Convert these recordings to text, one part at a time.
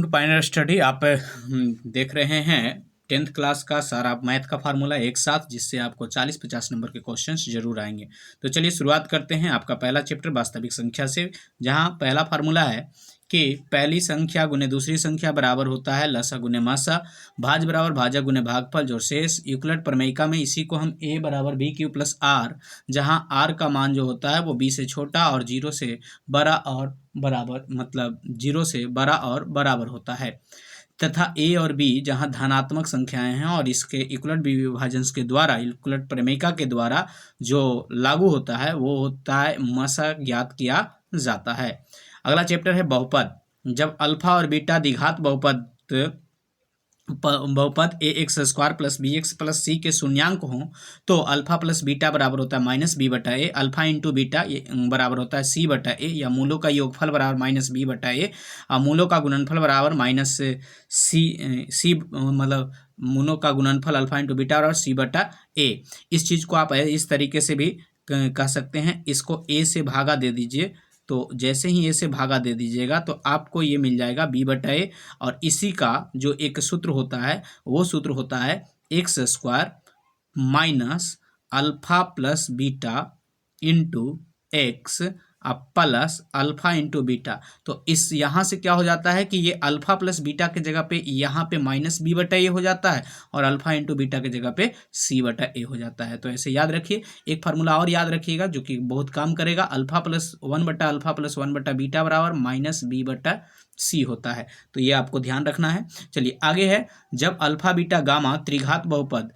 पाइनर study आप देख रहे हैं 10th क्लास का सारा मैथ का फार्मूला एक साथ, जिससे आपको 40-50 नंबर के क्वेश्चंस जरूर आएंगे। तो चलिए शुरुआत करते हैं आपका पहला चैप्टर वास्तविक संख्या से, जहां पहला फार्मूला है कि पहली संख्या गुने दूसरी संख्या बराबर होता है लसा गुने मासा, भाज बराबर भाजक गुने भागफल जो शेष। यूक्लिड प्रमेयिका में इसी को हम a बराबर बी क्यू प्लस आर, जहाँ r का मान जो होता है वो b से छोटा और 0 से बड़ा और बराबर, मतलब 0 से बड़ा और बराबर होता है, तथा a और b जहाँ धनात्मक संख्याएं हैं और इसके इक्वलट विभाजन के द्वारा, इक्वलट प्रमेयिका के द्वारा जो लागू होता है वो होता है मसा ज्ञात किया जाता है। अगला चैप्टर है बहुपद। जब अल्फा और बीटा द्विघात बहुपद A X square plus B X plus C के शून्यांक हों तो अल्फा प्लस बीटा बराबर होता है माइनस बी बटा ए, अल्फा इंटू बीटा बराबर होता है सी बटा ए, या मूलों का योगफल बराबर माइनस बी बटा ए और मूलों का गुणनफल बराबर माइनस सी मतलब मूलों का गुणनफल अल्फा इंटू बीटा बराबर सी बटा ए। इस चीज़ को आप इस तरीके से भी कह सकते हैं, इसको ए से भागा दे दीजिए, तो जैसे ही ए से भागा दे दीजिएगा तो आपको ये मिल जाएगा बी बटा ए, और इसी का जो एक सूत्र होता है वो सूत्र होता है x square minus alpha plus beta into X plus alpha into beta. तो इस यहाँ से क्या हो जाता है कि ये अल्फा प्लस बीटा के जगह पे यहाँ पे माइनस बी बटा ए हो जाता है और अल्फा इंटू बीटा के जगह पे सी बटा ए हो जाता है। तो ऐसे याद रखिए। एक फार्मूला और याद रखिएगा जो कि बहुत काम करेगा, अल्फा प्लस वन बटा अल्फा प्लस वन बटा बीटा बराबर माइनस बी बटा सी होता है। तो ये आपको ध्यान रखना है। चलिए आगे है, जब अल्फा बीटा गामा त्रिघात बहुपद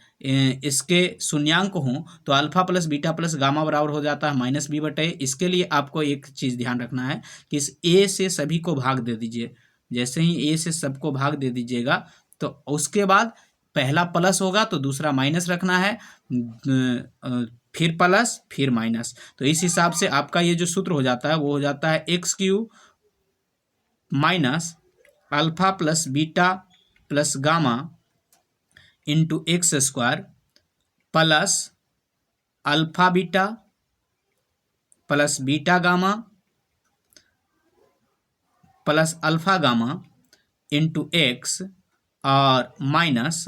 इसके शून्यांक हों तो alpha plus beta plus gamma बराबर हो जाता है माइनस बी बटे। इसके लिए आपको एक चीज़ ध्यान रखना है कि इस ए से सभी को भाग दे दीजिए। जैसे ही ए से सबको भाग दे दीजिएगा तो उसके बाद पहला प्लस होगा तो दूसरा माइनस रखना है, फिर प्लस फिर माइनस। तो इस हिसाब से आपका ये जो सूत्र हो जाता है वो हो जाता है X cube minus alpha plus beta plus gamma into X square plus alpha beta plus beta gamma plus alpha gamma into X और minus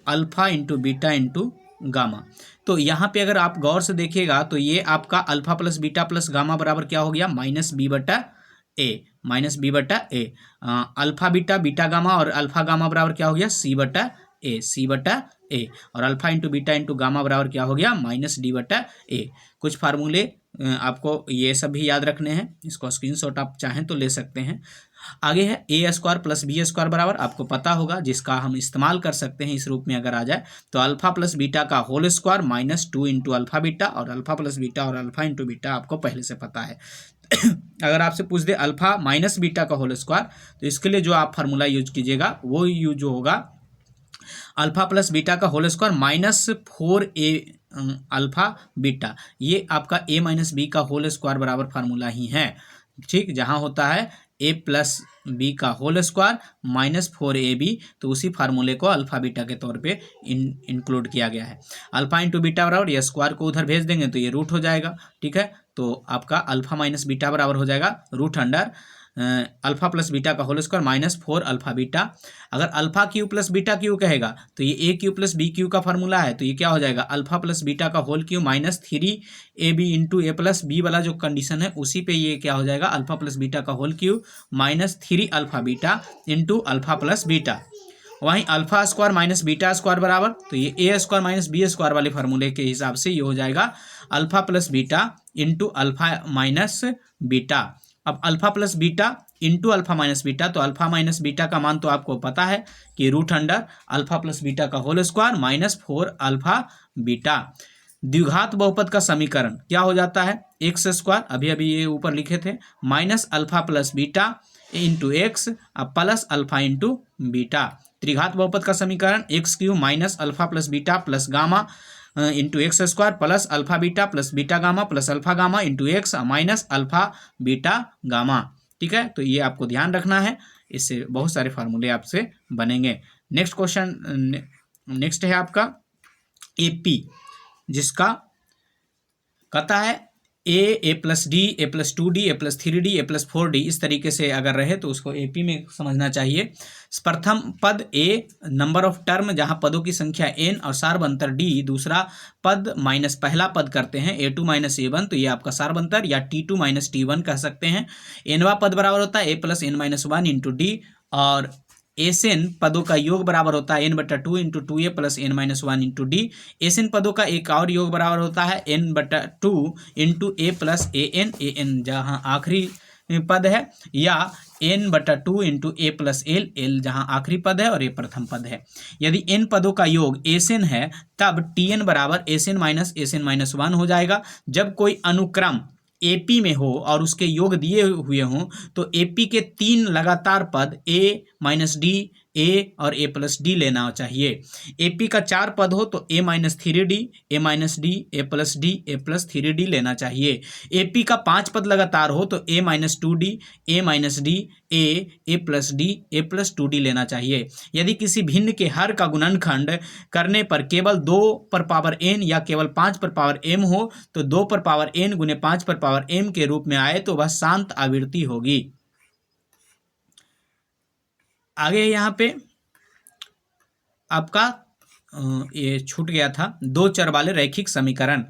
alpha into beta into gamma. तो यहाँ पे अगर आप गौर से देखिएगा तो ये आपका alpha plus beta plus gamma बराबर क्या हो गया, माइनस बी बटा ए, माइनस बी बटा ए। अल्फा बीटा बीटा गामा और अल्फा गामा बराबर क्या हो गया, सी बटा ए, सी बटा ए, और alpha into beta into gamma बराबर क्या हो गया, माइनस डी बटा ए। कुछ फार्मूले आपको ये सब भी याद रखने हैं, इसको स्क्रीनशॉट आप चाहें तो ले सकते हैं। आगे है ए स्क्वायर प्लस बी स्क्वायर बराबर, आपको पता होगा, जिसका हम इस्तेमाल कर सकते हैं इस रूप में अगर आ जाए तो अल्फा प्लस बीटा का whole square minus 2 into alpha beta, और अल्फा प्लस बीटा और अल्फा इंटू बीटा आपको पहले से पता है। अगर आपसे पूछ दे अल्फा माइनस बीटा का होल स्क्वायर, तो इसके लिए जो आप फार्मूला यूज कीजिएगा वो यूज होगा अल्फा प्लस बीटा का whole square minus 4a alpha beta. ये आपका a माइनस बी का होल स्क्वायर बराबर फार्मूला ही है, ठीक, जहां होता है a प्लस बी का होल स्क्वायर माइनस 4ab। तो उसी फार्मूले को अल्फा बीटा के तौर पे इंक्लूड किया गया है। अल्फा इंटू बीटा बराबर, ये स्क्वायर को उधर भेज देंगे तो ये रूट हो जाएगा, ठीक है। तो आपका अल्फा माइनस बीटा बराबर हो जाएगा root under alpha plus beta का whole square minus 4 alpha beta. अगर alpha cube plus beta cube कहेगा तो ये A cube plus B cube का फार्मूला है, तो ये क्या हो जाएगा, अल्फा प्लस बीटा का whole cube minus 3ab into ए प्लस बी वाला जो कंडीशन है उसी पे ये क्या हो जाएगा, अल्फा प्लस बीटा का whole cube minus 3 alpha beta into alpha plus beta. वहीं alpha square minus beta square बराबर, तो ये A square minus B square वाले फार्मूले के हिसाब से ये हो जाएगा alpha plus beta into alpha minus beta. अब alpha plus beta into alpha minus beta, तो अल्फा माइनस बीटा का मान तो आपको पता है कि root under alpha plus beta का whole square minus 4 alpha beta. द्विघात बहुपद का समीकरण क्या हो जाता है, एक्स स्क्वायर, अभी अभी ये ऊपर लिखे थे, minus alpha plus beta into X plus alpha into beta. त्रिघात बहुपद का समीकरण X cube minus alpha plus beta plus gamma into X square plus alpha beta plus beta gamma plus alpha gamma into X minus alpha beta gamma, ठीक है। तो ये आपको ध्यान रखना है, इससे बहुत सारे फार्मूले आपसे बनेंगे। नेक्स्ट क्वेश्चन, नेक्स्ट है आपका एपी, जिसका कहता है ए प्लस डी, ए प्लस 2d, ए प्लस 3d, ए प्लस 4d, इस तरीके से अगर रहे तो उसको एपी में समझना चाहिए। प्रथम पद ए, नंबर ऑफ टर्म जहाँ पदों की संख्या n और सार्वंतर d, दूसरा पद माइनस पहला पद करते हैं a2 माइनस a1, तो ये आपका सार्वंतर या t2 माइनस t1 कह सकते हैं। nवा पद बराबर होता है a plus n minus 1 into d, और एसएन पदों का योग बराबर होता है n/2 into 2a plus n minus 1 into d. S n पदों का एक और योग बराबर होता है n/2 into a plus an जहाँ आखिरी पद है, या n/2 into a plus l जहाँ आखिरी पद है और ये प्रथम पद है। यदि n पदों का योग एसएन है तब tn बराबर एसएन माइनस 1 हो जाएगा। जब कोई अनुक्रम एपी में हो और उसके योग दिए हुए हों तो एपी के 3 लगातार पद a माइनस डी, ए और ए प्लस डी लेना चाहिए। एपी का 4 पद हो तो a minus 3d, A minus D, A plus D, A plus 3d लेना चाहिए। एपी का 5 पद लगातार हो तो a minus 2d, A minus D, A plus D, A plus 2d लेना चाहिए। यदि किसी भिन्न के हर का गुणनखंड करने पर केवल 2 पर पावर n या केवल 5 पर पावर m हो तो 2 पर पावर n गुने 5 पर पावर m के रूप में आए तो वह शांत आवृत्ति होगी। आगे यहाँ पे आपका ये छूट गया था 2 चर वाले रैखिक समीकरण।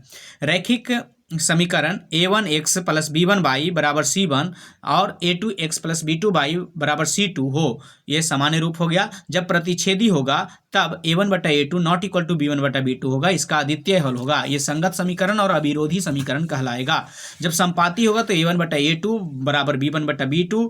रैखिक समीकरण a1x प्लस b1y बराबर c1 और a2x प्लस b2y बराबर c2 हो, ये सामान्य रूप हो गया। जब प्रतिच्छेदी होगा तब a1/a2 not equal to b1/b2 होगा, इसका अद्वितीय हल होगा। ये संगत समीकरण और अविरोधी समीकरण कहलाएगा। जब संपाती होगा तो a1/a2 बराबर b1/b2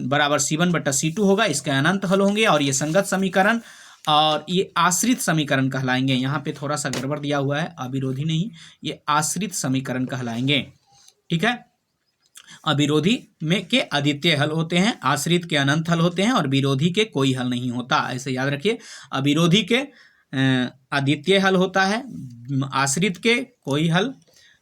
बराबर c1/c2 होगा, इसके अनंत हल होंगे। और ये संगत समीकरण और ये आश्रित समीकरण कहलाएंगे। यहाँ पे थोड़ा सा गड़बड़ दिया हुआ है, अविरोधी नहीं, ये आश्रित समीकरण कहलाएंगे। ठीक है, अविरोधी में के अद्वितीय हल होते हैं, आश्रित के अनंत हल होते हैं और विरोधी के कोई हल नहीं होता, ऐसे याद रखिए। अविरोधी के अद्वितीय हल होता है, आश्रित के कोई हल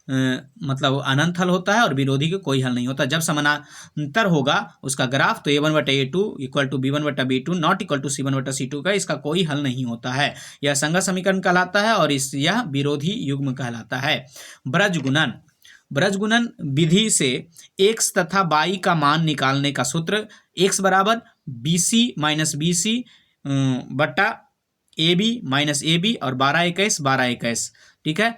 मतलब अनंत हल होता है और विरोधी के कोई हल नहीं होता। जब समानांतर होगा उसका ग्राफ तो a1/a2 equal to b1/b2 not equal to c1/c2 का, इसका कोई हल नहीं होता है। यह संगत समीकरण कहलाता है और यह विरोधी युग्म कहलाता है। ब्रजगुणन, ब्रजगुणन विधि से x तथा y का मान निकालने का सूत्र x बराबर bc माइनस bc बट्टा ab माइनस ab और 12 ठीक है।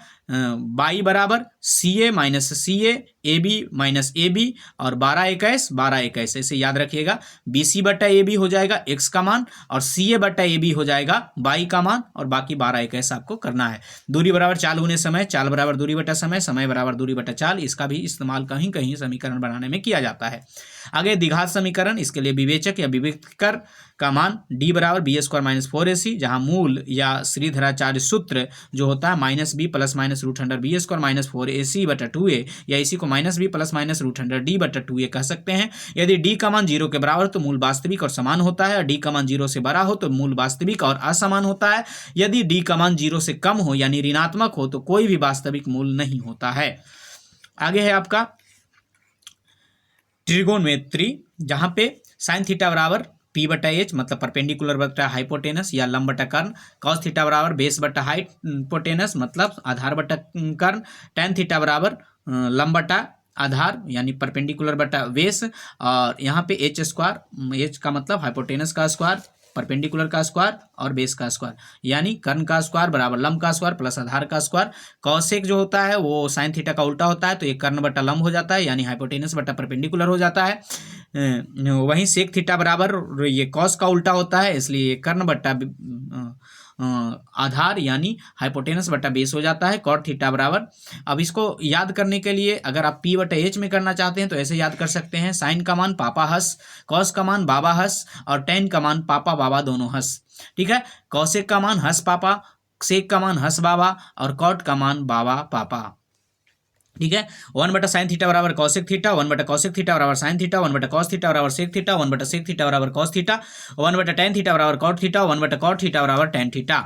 y बराबर ca minus ca, ab minus ab और 12 ऐसे याद रखिएगा। bc/ab हो जाएगा x का मान और ca/ab हो जाएगा y का मान और बाकी 12 आपको करना है। दूरी बराबर चाल गुने समय, चाल बराबर दूरी बटा समय, समय बराबर दूरी बटा चाल, इसका भी इस्तेमाल कहीं कहीं समीकरण बनाने में किया जाता है। आगे द्विघात समीकरण, इसके लिए विवेचक या विवेककर का मान d बराबर b² माइनस 4ac, जहाँ मूल या श्रीधराचार्य सूत्र जो होता है minus b plus minus √100b² minus 4ac/2a, या इसी को minus b plus minus √100d/2a कह सकते हैं। यदि d का मान 0 के बराबर तो मूल वास्तविक और समान होता है, d का मान 0 से बड़ा हो तो मूल वास्तविक और असमान होता है। यदि d का मान 0 से कम हो यानी ऋणात्मक हो तो कोई भी वास्तविक मूल नहीं होता है। आगे है आपका त्रिकोणमिति, जहाँ पे साइन थीटा बराबर p/h मतलब परपेंडिकुलर बटा हाइपोटेनस या लंब बटा कर्ण, कॉस थीटा बराबर बेस बटा हाइपोटेनस मतलब आधार बटा कर्ण, टेन थीटा बराबर लंब बटा आधार यानी परपेंडिकुलर बटा बेस, और यहाँ पे h² का मतलब हाइपोटेनस का स्क्वायर, परपेंडिकुलर का स्क्वायर और बेस का स्क्वायर, यानी कर्ण का स्क्वायर बराबर लंब का स्क्वायर प्लस आधार का स्क्वायर। कॉसेक जो होता है वो साइन थीटा का उल्टा होता है, तो ये कर्ण बटा लंब हो जाता है यानी हाइपोटेनस बटा परपेंडिकुलर हो जाता है। वहीं सेक थीटा बराबर ये कॉस का उल्टा होता है, इसलिए कर्ण बटा आधार यानी हाइपोटेनस बटा बेस हो जाता है। कॉट थीटा बराबर, अब इसको याद करने के लिए अगर आप p/h में करना चाहते हैं तो ऐसे याद कर सकते हैं, साइन का मान पापा हस, कॉस का मान बाबा हस और टेन का मान पापा बाबा दोनों हस। ठीक है, कॉसेक का मान हस पापा, सेक का मान हस बाबा और कॉट का मान बाबा पापा। ठीक है, 1/sin थीटा बराबर कॉसेक थीटा, 1/cosec थीटा बराबर साइन थीटा, 1/cos थीटा बराबर सेक थीटा, 1/sec थीटा बराबर कॉस थीटा, 1/tan थीटा बराबर कॉट थीटा, 1/cot थीटा बराबर tan theta.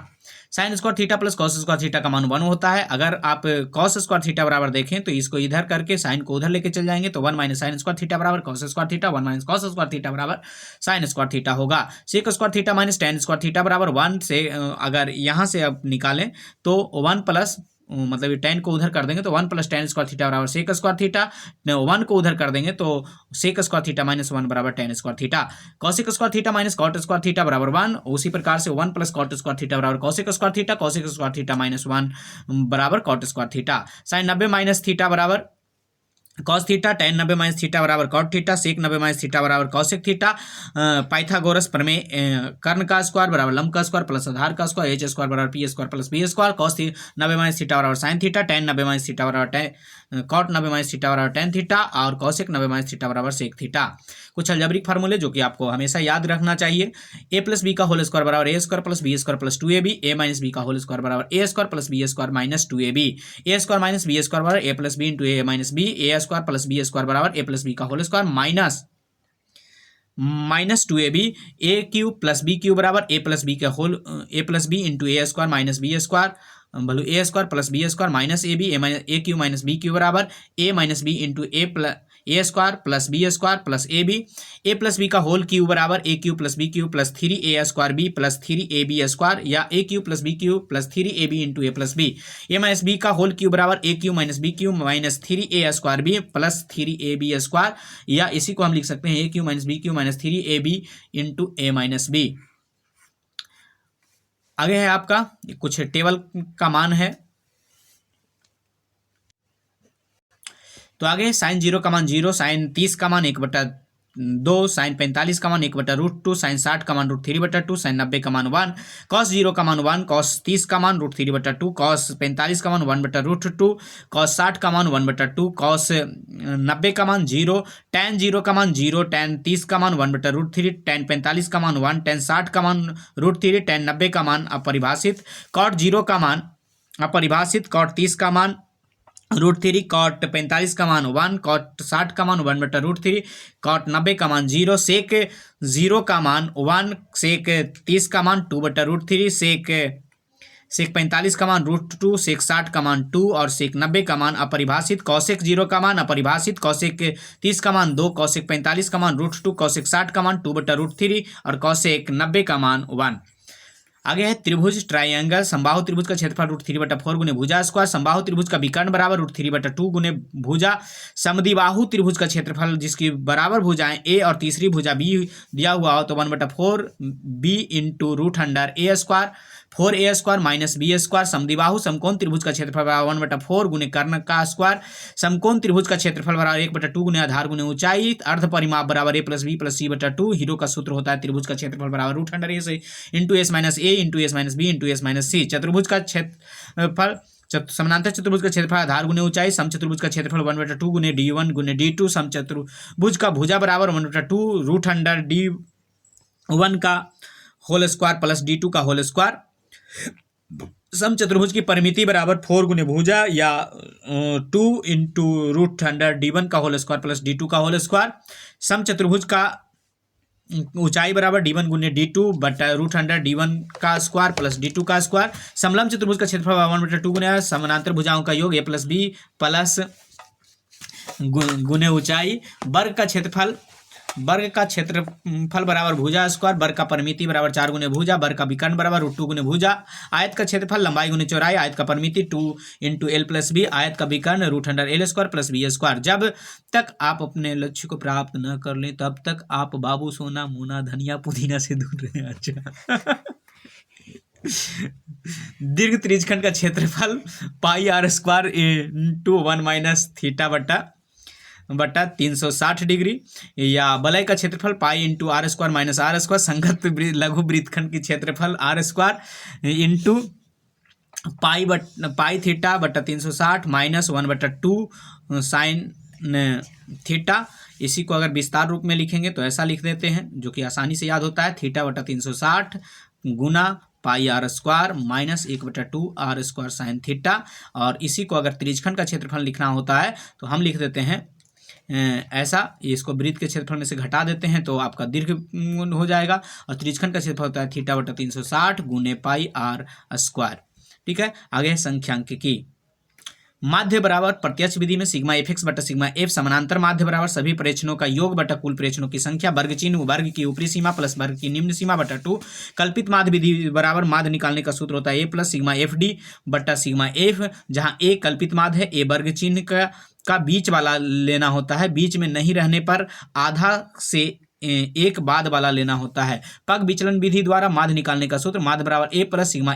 Sign square theta plus cos square theta का मान 1 होता है। अगर आप कॉस स्क्वायर थीटा बराबर देखें तो इसको इधर करके साइन को उधर लेके चल जाएंगे तो 1 माइनस साइन स्क्वायर थीटा बराबर cos square theta, 1 minus cos square theta बराबर साइन स्क्वायर थीटा होगा। Sec square theta minus tan square theta बराबर 1 से अगर यहाँ से आप निकालें तो 1 प्लस मतलब ये tan को उधर कर देंगे तो 1 प्लस tan स्क्वायर थीटा बराबर सेक स्क्वायर थीटा, 1 को उधर कर देंगे तो सेक स्क्वायर थीटा माइनस 1 बराबर tan square theta, cosec square theta minus cot square theta बराबर 1। उसी प्रकार से 1 प्लस कॉट स्क्वायर थीटा बराबर cosec square theta, cosec square theta minus 1 बराबर cot square theta, sine 90 minus theta बराबर cos theta, tan 90 minus theta बराबर cot theta, sec 90 minus theta बराबर cosec theta, Pythagoras प्रमेय कर्ण का स्क्वायर बराबर लंब का स्क्वायर प्लस आधार का स्क्वायर, एच स्क्वायर बराबर P square plus B square, cos 90 minus theta बराबर sine theta, tan 90 minus theta बराबर कॉट 90 माइनस थीटा बराबर tan थीटा और कॉसेक 90 माइनस थीटा बराबर सेक थीटा। कुछ अलजेब्रिक फार्मूले जो कि आपको हमेशा याद रखना चाहिए। ए प्लस बी का होल स्क्वायर बराबर a square plus B square plus 2ab, a minus b का होल स्क्वायर बराबर a square plus B square minus 2ab, a square minus B square बराबर a plus b into a minus b, a square plus B square बराबर a plus b का whole square minus 2ab, a cube plus b cube बराबर a plus b into a square minus B square भलो a square plus B square minus a b, a cube minus b cube बराबर a minus b into a square plus a b, a plus b का whole cube बराबर a cube plus B cube plus 3 a square b plus 3ab square, या a cube plus B cube plus 3ab into A plus b, a minus b का whole cube बराबर a cube minus b cube minus 3a square b plus 3ab square, या इसी को हम लिख सकते हैं a cube minus b cube minus 3ab into a minus b. आगे है आपका कुछ टेबल का मान है, तो आगे साइन 0 का मान 0, साइन 30 का मान 1/2, साइन 45 का मान 1/√2, साइन 60 का मान √3/2, साइन 90 का मान 1, कॉस 0 का मान 1, कॉस 30 का मान √3/2, कॉस 45 का मान 1/√2, कॉस 60 का मान 1/2, कॉस 90 का मान 0, tan 0 का मान 0, tan 30 का मान 1/√3, tan 45 का मान 1, tan 60 का मान √3, tan 90 का मान अपरिभाषित, कॉट 0 का मान अपरिभाषित, कॉट 30 का मान √3, कॉट 45 का मान 1, कॉट 60 का मान 1/√3, कॉट 90 का मान 0, सेक 0 का मान 1, सेक 30 का मान 2/√3, सेक 45 का मान √2, सेक 60 का मान 2 और सेक 90 का मान अपरिभाषित, कॉसेक 0 का मान अपरिभाषित, कॉसेक 30 का मान 2, कॉसेक 45 का मान √2, कॉसेक 60 का मान 2/√3 और कॉसेक 90 का मान 1। आगे है त्रिभुज ट्राइंगल, समबाहु त्रिभुज का क्षेत्रफल √3/4 गुने भुजा स्क्वायर, समबाहु त्रिभुज का विकर्ण बराबर √3/2 गुने भुजा, समद्विबाहु त्रिभुज का क्षेत्रफल जिसकी बराबर भुजाएं ए और तीसरी भुजा बी दिया हुआ हो तो 1/4 b into √a square 4a square minus B square, समद्विबाहु समकोण त्रिभुज का क्षेत्रफल बराबर 1/4 गुने कर्ण का स्क्वायर, समकोण त्रिभुज का क्षेत्रफल बराबर 1/2 गुने आधार गुने ऊंचाई, अर्ध परिमाप बराबर a plus b plus c/2, Hero का सूत्र होता है त्रिभुज का क्षेत्रफल बराबर √a से into s minus a into s minus b into s minus c, चतुर्भुज का क्षेत्रफल समानांतर चतुर्भुज का क्षेत्रफल आधार गुने ऊंचाई, समचतुर्भुज का क्षेत्रफल 1/2 गुने d1 गुने d2, समचतुर्भुज का भुजा बराबर 1/2 √d1 का होल स्क्वायर प्लस d2 का होल स्क्वायर, समचतुर्भुज की परिमिति बराबर 4 गुने भुजा या 2 इंटू √d1 का होल स्क्वायर प्लस d2 का होल स्क्वायर, समचतुर्भुज का ऊंचाई बराबर d1 गुने d2 बटा √d1 का स्क्वायर प्लस d2 का स्क्वायर, समलंब चतुर्भुज का क्षेत्रफल 1/2 गुने समानांतर भुजाओं का योग a प्लस बी प्लस गुने ऊंचाई, वर्ग का क्षेत्रफल बराबर भुजा स्क्वायर, वर्ग का परिमिति बराबर 4 गुने भुजा, वर्ग का विकर्ण बराबर √2 गुने भुजा, आयत का क्षेत्रफल लंबाई गुने चौड़ाई, आयत का परिमिति 2 इंटू एल प्लस बी, आयत का विकर्ण √l square plus B square. जब तक आप अपने लक्ष्य को प्राप्त न कर लें तब तक आप बाबू सोना मोना धनिया पुदीना से दूर रहें। अच्छा दीर्घ त्रिज्यखंड का क्षेत्रफल पाई r square into 1 minus theta बटा 360 डिग्री, या वलय का क्षेत्रफल pi into r square minus r square, संगत लघु वृत्तखंड की क्षेत्रफल r square into pi theta बटा 360 माइनस 1/2 साइन थीटा। इसी को अगर विस्तार रूप में लिखेंगे तो ऐसा लिख देते हैं जो कि आसानी से याद होता है, थीटा बटा 360 गुना पाई r square minus 1/2 r square sine theta. और इसी को अगर त्रिज्यखंड का क्षेत्रफल लिखना होता है तो हम लिख देते हैं ऐसा, इसको वृत्त के क्षेत्रफल में से घटा देते हैं तो आपका दीर्घ हो जाएगा, और त्रिज्यखंड का क्षेत्रफल होता है थीटा बटा 360 गुने पाई r स्क्वायर। ठीक है, आगे संख्यांकिकी। माध्य बराबर प्रत्यक्ष विधि में सिग्मा एफ एक्स बटा सिग्मा एफ, समानांतर माध्य बराबर सभी प्रेक्षणों का योग बटा कुल प्रेक्षणों की संख्या, वर्ग चिन्ह वर्ग की ऊपरी सीमा प्लस वर्ग की निम्न सीमा बटा 2। कल्पित माध्य विधि बराबर माध्य निकालने का सूत्र होता है ए प्लस सिग्मा एफ डी बटा सिग्मा एफ, जहां ए कल्पित माध्य है, ए वर्ग चिन्ह का बीच वाला लेना होता है, बीच में नहीं रहने पर आधा से एक बाद वाला लेना होता है। पग विचलन विधि द्वारा माध्य निकालने का सूत्र माध्य बराबर a plus sigma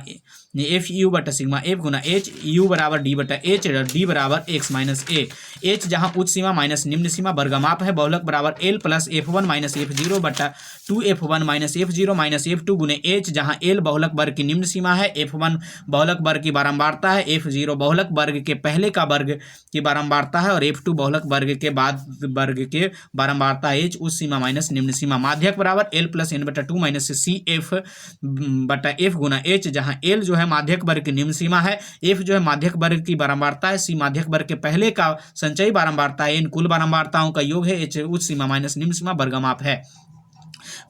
F you बटा sigma F Guna H, you बराबर डी बटा एच, डी बराबर एक्स माइनस ए। एच जहां उच्च सीमा माइनस निम्न सीमा वर्गमाप है, बहुलक बराबर L plus F one minus F zero बटा 2f1 minus F zero minus F two गुने एच, जहां एल बहुलक वर्ग की निम्न सीमा है, f1 बहुलक वर्ग की बारंबारता है, f0 बहुलक वर्ग के पहले का वर्ग की बारंबारता है और f2 बहुलक वर्ग के बाद वर्ग के बारंबारता है, h उच्च सीमा माइनस निम्न सीमा। माध्यक बराबर एल प्लस एन बटा 2 माइनस सी एफ बटा एफ गुना एच, जहां एल जो है माध्यक वर्ग की निम्न सीमा है, एफ जो है माध्यक वर्ग की बारंबारता है, सी माध्यक वर्ग के पहले का संचयी बारंबारता है, इन कुल बारंबारताओं का योग है, एच उच्च सीमा माइनस निम्न सीमा वर्गमाप है।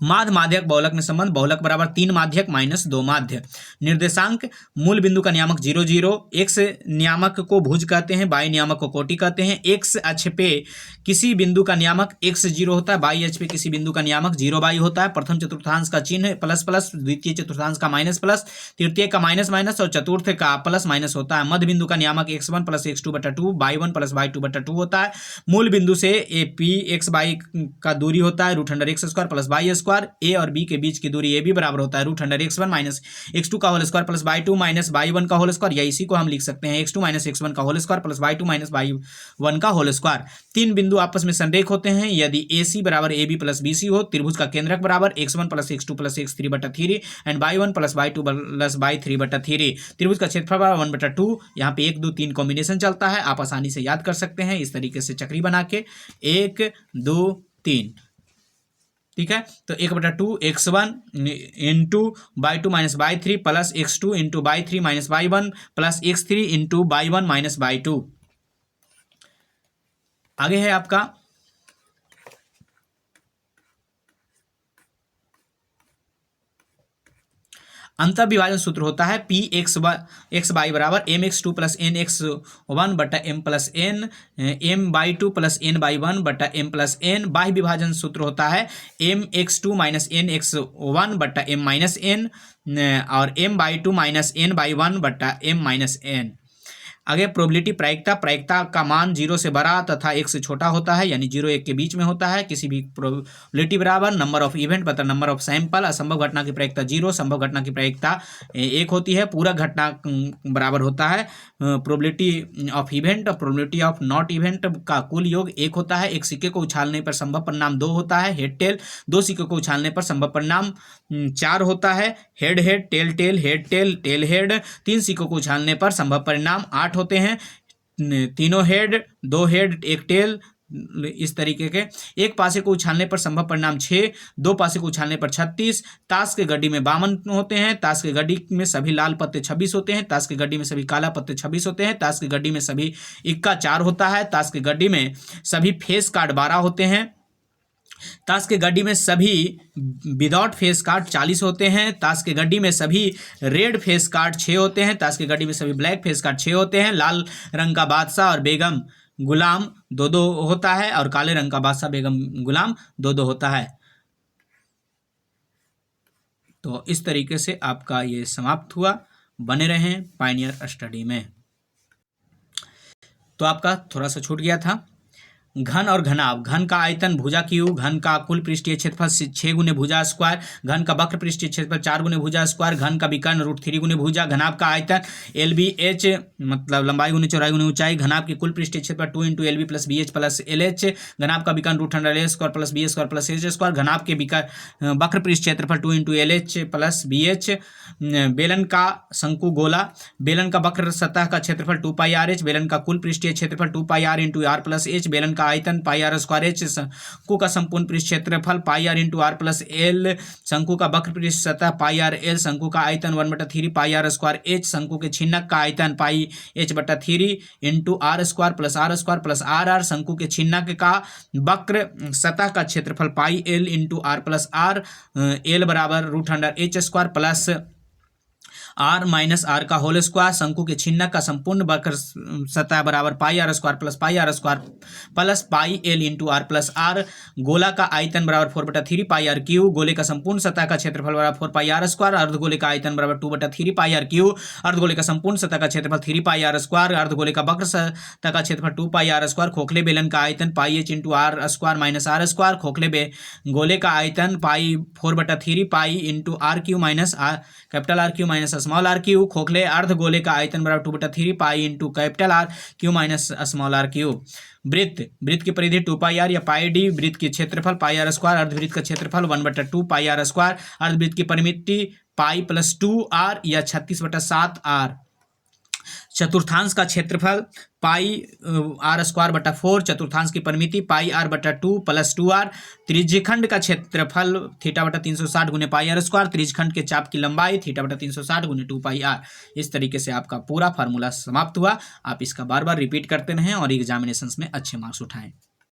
माध्य माध्यक बहुलक में संबंध, बहुलक बराबर 3 माध्यक माइनस 2 माध्य। निर्देशांक मूल बिंदु का नियामक 0 0, एक्स नियामक को भुज कहते हैं, वाई नियामक को कोटि कहते हैं। एक्स अक्ष पे किसी बिंदु का नियामक x 0 होता है, वाई अक्ष पे किसी बिंदु का नियामक 0 वाई होता है। प्रथम चतुर्थांश का चिन्ह प्लस प्लस, द्वितीय चतुर्थांश का माइनस प्लस, तृतीय का माइनस माइनस और चतुर्थ का प्लस माइनस होता है। मध्य बिंदु का नियामक x1 प्लस x2 बटा 2, y1 प्लस y2 बटा 2 होता है। मूल बिंदु से ए पी एक्स वाई का दूरी होता है √x² प्लस y²। ए और बी के बीच की दूरी ए बी बराबर होता है √x1 माइनस x2 का whole square plus y2 minus y1 का होल स्क्वायर, या इसी को हम लिख सकते हैं x2 माइनस x1 का whole square plus y2 minus y1 का होल स्क्वायर। तीन बिंदु आपस में संरेख होते हैं यदि AC बराबर AB प्लस BC हो। त्रिभुज का केंद्रक बराबर x1 plus x2 plus x3 बटा 3 and y1 plus y2 plus y3 बटा 3। त्रिभुज का क्षेत्रफल बराबर 1 बटा 2। यहाँ पे 1 2 3 कॉम्बिनेशन चलता है, आप आसानी से याद कर सकते हैं इस तरीके से चक्री बना के 1 2 3। ठीक है, तो 1 बटा 2 x1 into y2 minus y3 plus x2 into y3 minus y1 plus x3 into y1 minus y2। आगे है आपका अंतर विभाजन सूत्र होता है पी एक्स वाई बराबर m x two plus n x one बटा m plus n, m by two plus n by one बटा एम प्लस एन। बाह्य विभाजन सूत्र होता है m x two minus n x one बटा एम माइनस एन और m by two minus n by one बटा एम माइनस एन। आगे प्रोबेबिलिटी प्रायिकता का मान 0 से बड़ा तथा 1 से छोटा होता है, यानी 0 1 के बीच में होता है। किसी भी प्रोबेबिलिटी बराबर नंबर ऑफ इवेंट बता नंबर ऑफ सैंपल। असंभव घटना की प्रायिकता 0, संभव घटना की प्रायिकता 1 होती है। पूरा घटना बराबर होता है प्रोबेबिलिटी ऑफ इवेंट और प्रोबेबिलिटी ऑफ नॉट इवेंट का कुल योग 1 होता है। एक सिक्के को उछालने पर संभव परिणाम 2 होता है, हेड टेल। 2 सिक्के को उछालने पर संभव परिणाम 4 होता है, head head tail tail head tail tail head. 3 सिक्कों को उछालने पर संभव परिणाम 8 होते हैं, तीनों हेड 2 हेड 1 टेल। इस तरीके के एक पासे को उछालने पर संभव परिणाम 6, 2 पासे को उछालने पर 36। ताश के गड्डी में 52 होते हैं, ताश के गड्डी में सभी लाल पत्ते 26 होते हैं, ताश के गड्डी में सभी काला पत्ते 26 होते हैं, ताश की गड्डी में सभी इक्का 4 होता है, ताश की गड्डी में सभी फेस कार्ड 12 होते हैं, ताश के गड्डी में सभी विदाउट फेस कार्ड 40 होते हैं, ताश के गड्डी में सभी रेड फेस कार्ड 6 होते हैं, ताश के गड्डी में सभी ब्लैक फेस कार्ड 6 होते हैं। लाल रंग का बादशाह और बेगम गुलाम 2-2 होता है और काले रंग का बादशाह बेगम गुलाम 2-2 होता है। तो इस तरीके से आपका ये समाप्त हुआ। बने रहें पायनियर स्टडी में। तो आपका थोड़ा सा छूट गया था घन और घनाभ। घन का आयतन भुजा क्यू, घन का कुल पृष्ठीय क्षेत्रफल 6 गुने भुजा स्क्वायर, घन का वक्र पृष्ठीय क्षेत्रफल 4 गुने भुजा स्क्वायर, घन का विकर्ण √3 गुने भुजा। घनाभ का आयतन LBH मतलब लंबाई गुने चौड़ाई गुने ऊंचाई। घनाभ की कुल पृष्ठीय क्षेत्रफल 2 into LB plus BH plus LH। घनाभ का विकर्ण √100a² plus b² plus h²। घनाभ के वक्र पृष्ठ क्षेत्रफल 2 इंटू LH प्लस BH। बेलन का शंकु गोला, बेलन का वक्र सतह का क्षेत्रफल 2πRh। बेलन का कुल पृष्ठीय क्षेत्रफल 2πr into r plus h। बेलन का आयतन πr²h। शंकु का संपूर्ण पृष्ठ क्षेत्रफल πr into r plus l। शंकु का वक्र पृष्ठ सतह πrl। शंकु का आयतन 1/3 πr²h। शंकु के छिन्नक का आयतन πh/3 into r² plus r² plus rr। शंकु के छिन्नक का वक्र सतह का क्षेत्रफल πl into r plus r। l बराबर √h² plus r minus r का होल स्क्वायर, शंकु के छिन्नक का संपूर्ण वक्र सतह बराबर pi r square plus pi l into r plus r, गोला का आयतन बराबर 4/3 पाई आर क्यू, गोले का संपूर्ण सतह का क्षेत्रफल बराबर 4 पाई आर स्क्वायर, अर्धगोले का आयतन बराबर 2/3 पाई आर क्यू, अर्धगोले का संपूर्ण सतह का क्षेत्रफल 3 पाई आर स्क्वायर, अर्धगोले का वक्र सतह का क्षेत्रफल 2 पाई आर स्क्वायर, खोखले बेलन का आयतन pi h into r square minus r square, खोखले गोले का आयतन pi 4/3 pi into r cube minus capital r cube minus small r cube, खोखले अर्धगोले का आयतन बराबर 2/3 pi into capital r cube minus small r cube. वृत्त की परिधि 2 पाई आर या पाई डी, वृत्त की क्षेत्रफल पाई आर स्क्वायर, अर्धवृत्त का क्षेत्रफल 1/2 पाई आर स्क्वायर, अर्धवृत्त की परिमिति पाई प्लस 2 आर या 36/7 आर, चतुर्थांश का क्षेत्रफल पाई आर स्क्वायर बटा 4, चतुर्थांश की परिमिति पाई आर बटा 2 प्लस 2 आर, त्रिज्यखंड का क्षेत्रफल थीटा बटा 360 गुने पाई आर स्क्वायर, त्रिज्यखंड के चाप की लंबाई थीटा बटा 360 गुने 2 पाई आर। इस तरीके से आपका पूरा फार्मूला समाप्त हुआ। आप इसका बार बार रिपीट करते रहें और एग्जामिनेशंस में अच्छे मार्क्स उठाएं।